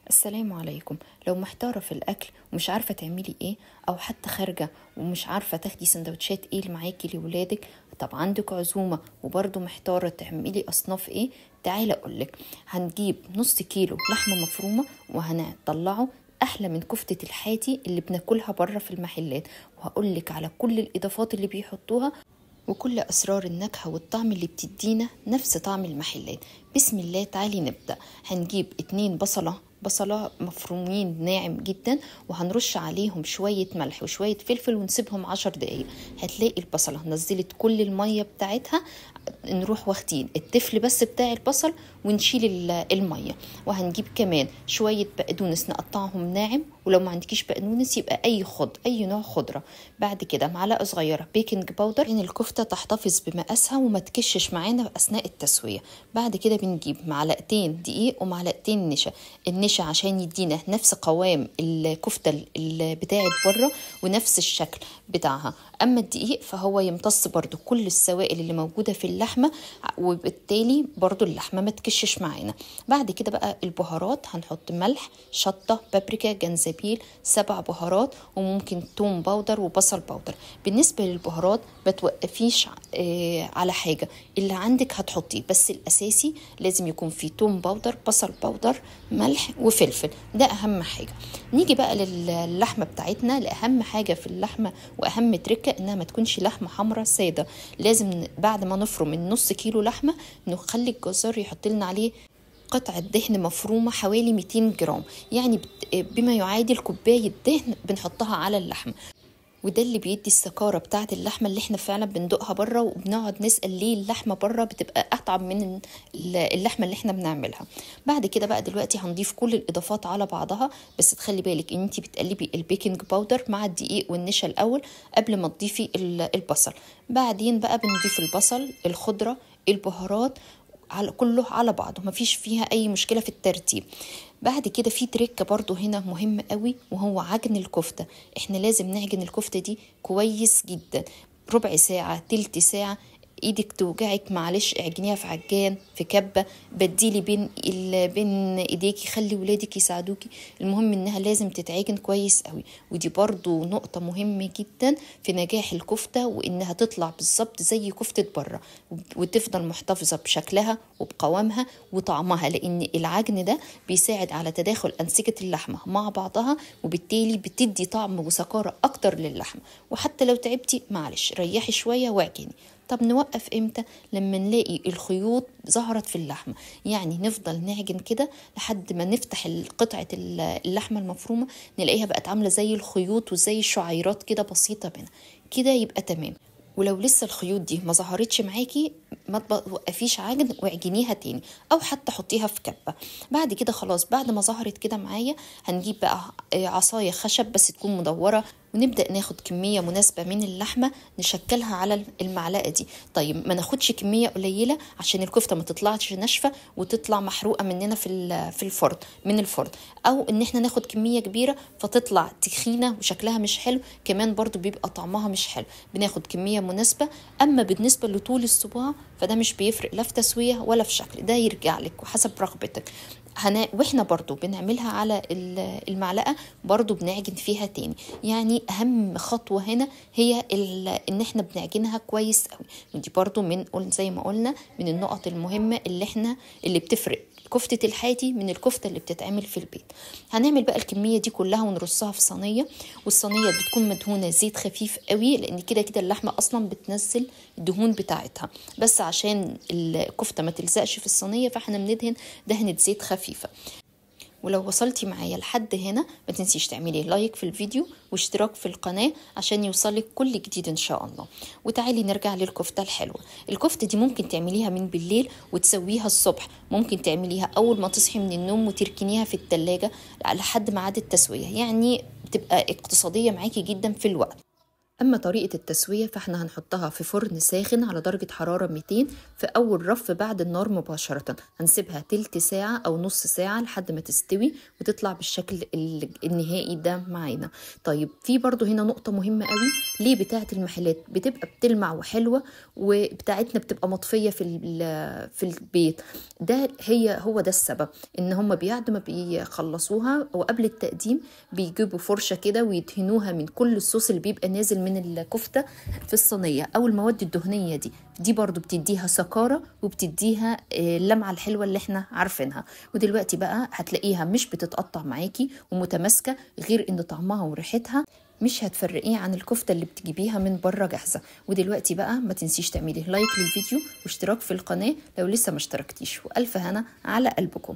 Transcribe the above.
السلام عليكم. لو محتارة في الأكل ومش عارفة تعملي إيه، أو حتى خارجة ومش عارفة تاخدي سندوتشات إيه اللي معاكي لولادك، طب عندك عزومة وبرضو محتارة تعملي أصناف إيه، تعالى أقولك. هنجيب نص كيلو لحمة مفرومة وهنطلعه أحلى من كفتة الحاتي اللي بناكلها بره في المحلات، وهقولك على كل الإضافات اللي بيحطوها وكل أسرار النكهة والطعم اللي بتدينا نفس طعم المحلات. بسم الله، تعالي نبدأ. هنجيب 2 بصلة مفرومين ناعم جدا، وهنرش عليهم شوية ملح وشوية فلفل ونسيبهم 10 دقايق. هتلاقي البصلة نزلت كل المية بتاعتها. نروح واخدين التفل بس بتاع البصل ونشيل المية. وهنجيب كمان شوية بقدونس نقطعهم ناعم، ولو ما عندكيش بقدونس يبقى أي نوع خضرة. بعد كده معلقة صغيرة بيكنج باودر إن الكفتة تحتفظ بمقاسها وما تكشش معانا أثناء التسوية. بعد كده بنجيب معلقتين دقيق ومعلقتين نشا. النشا عشان يدينا نفس قوام الكفتة اللي بتاعت بره ونفس الشكل بتاعها، أما الدقيق فهو يمتص برضو كل السوائل اللي موجودة في اللحمة، وبالتالي برضو اللحمة ما تكشش معانا. بعد كده بقى البهارات، هنحط ملح، شطة، بابريكا، جنزبيل، 7 بهارات، وممكن توم باودر وبصل باودر. بالنسبة للبهارات ما توقفيش على حاجة، اللي عندك هتحطيه، بس الأساسي لازم يكون فيه توم باودر، بصل باودر، ملح وفلفل، ده أهم حاجة. نيجي بقى للحمة بتاعتنا. لأهم حاجة في اللحمة وأهم تركة إنها ما تكونش لحمة حمراء سادة. لازم بعد ما نفرم النص كيلو لحمة نخلي الجزار يحط لنا عليه قطعة دهن مفرومة حوالي 200 جرام، يعني بما يعادل كوباية دهن بنحطها على اللحمة. وده اللي بيدي السكارة بتاعت اللحمة اللي احنا فعلا بندوقها بره، وبنقعد نسأل ليه اللحمة بره بتبقى أطعم من اللحمة اللي احنا بنعملها. بعد كده بقى دلوقتي هنضيف كل الإضافات على بعضها، بس تخلي بالك ان انت بتقلبي البيكنج باودر مع الدقيق والنشا الأول قبل ما تضيفي البصل. بعدين بقى بنضيف البصل، الخضرة، البهارات، كله على بعضه، مفيش فيها اي مشكلة في الترتيب. بعد كده في تريكة برضو هنا مهم قوي، وهو عجن الكفتة. احنا لازم نعجن الكفتة دي كويس جدا، ربع ساعة، تلت ساعة. ايدك توجعك معلش اعجنيها في عجان، في كبة، بديلي بين ايديكي، خلي ولادك يساعدوكي. المهم انها لازم تتعجن كويس قوي، ودي برضو نقطة مهمة جدا في نجاح الكفتة، وانها تطلع بالظبط زي كفتة بره، وتفضل محتفظة بشكلها وبقوامها وطعمها، لان العجن ده بيساعد على تداخل أنسجة اللحمة مع بعضها، وبالتالي بتدي طعم وسكارة أكتر للحمة. وحتى لو تعبتي معلش ريحي شوية واعجني. طب نوقف امتى؟ لما نلاقي الخيوط ظهرت في اللحمة، يعني نفضل نعجن كده لحد ما نفتح قطعة اللحمة المفرومة نلاقيها بقت عاملة زي الخيوط وزي الشعيرات كده بسيطة منها، كده يبقى تمام. ولو لسه الخيوط دي ما ظهرتش معاكي ما توقفيش عجن واعجنيها تاني، او حتى حطيها في كبة. بعد كده خلاص، بعد ما ظهرت كده معايا هنجيب بقى عصاية خشب بس تكون مدورة، ونبدأ ناخد كمية مناسبة من اللحمة نشكلها على المعلقة دي. طيب ما ناخدش كمية قليلة عشان الكفتة ما تطلعش ناشفة وتطلع محروقة مننا في الفرن، من الفرن، او ان احنا ناخد كمية كبيرة فتطلع تخينة وشكلها مش حلو، كمان برضو بيبقى طعمها مش حلو. بناخد كمية مناسبة. اما بالنسبة لطول الصباع فده مش بيفرق لا في تسوية ولا في شكل، ده يرجع لك وحسب رغبتك. واحنا برضو بنعملها على المعلقة، برضو بنعجن فيها تاني. يعني اهم خطوة هنا هي ان احنا بنعجنها كويس قوي، ودي برضو زي ما قلنا من النقط المهمة اللي بتفرق كفتة الحاتي من الكفتة اللي بتتعمل في البيت. هنعمل بقى الكمية دي كلها ونرصها في صينية، والصينية بتكون مدهونة زيت خفيف قوي، لان كده اللحمة اصلا بتنزل الدهون بتاعتها، بس عشان الكفتة ما تلزقش في الصينية فاحنا بندهن دهنة زيت خفيفة. ولو وصلتي معايا لحد هنا ما تنسيش تعملي لايك في الفيديو واشتراك في القناة عشان يوصلك كل جديد ان شاء الله. وتعالي نرجع للكفتة الحلوة. الكفتة دي ممكن تعمليها من بالليل وتسويها الصبح، ممكن تعمليها اول ما تصحي من النوم وتركنيها في التلاجة لحد ميعاد التسوية، يعني بتبقى اقتصادية معاكي جدا في الوقت. أما طريقة التسوية فاحنا هنحطها في فرن ساخن على درجة حرارة 200 في أول رف بعد النار مباشرة. هنسيبها تلت ساعة أو نص ساعة لحد ما تستوي وتطلع بالشكل النهائي ده معانا. طيب في برضو هنا نقطة مهمة قوي، ليه بتاعة المحلات بتبقى بتلمع وحلوة وبتاعتنا بتبقى مطفية في البيت؟ ده هو ده السبب، إن هم بعد ما بيخلصوها وقبل التقديم بيجيبوا فرشة كده ويدهنوها من كل الصوص اللي بيبقى نازل من الكفتة في الصينية أو المواد الدهنية دي برضو بتديها سكارة وبتديها اللمعة الحلوة اللي احنا عارفينها. ودلوقتي بقى هتلاقيها مش بتتقطع معاكي ومتماسكة، غير ان طعمها وريحتها مش هتفرقيه عن الكفتة اللي بتجيبيها من بره جاهزة. ودلوقتي بقى ما تنسيش تعملي لايك للفيديو واشتراك في القناة لو لسه ما اشتركتيش، وألف هنا على قلبكم.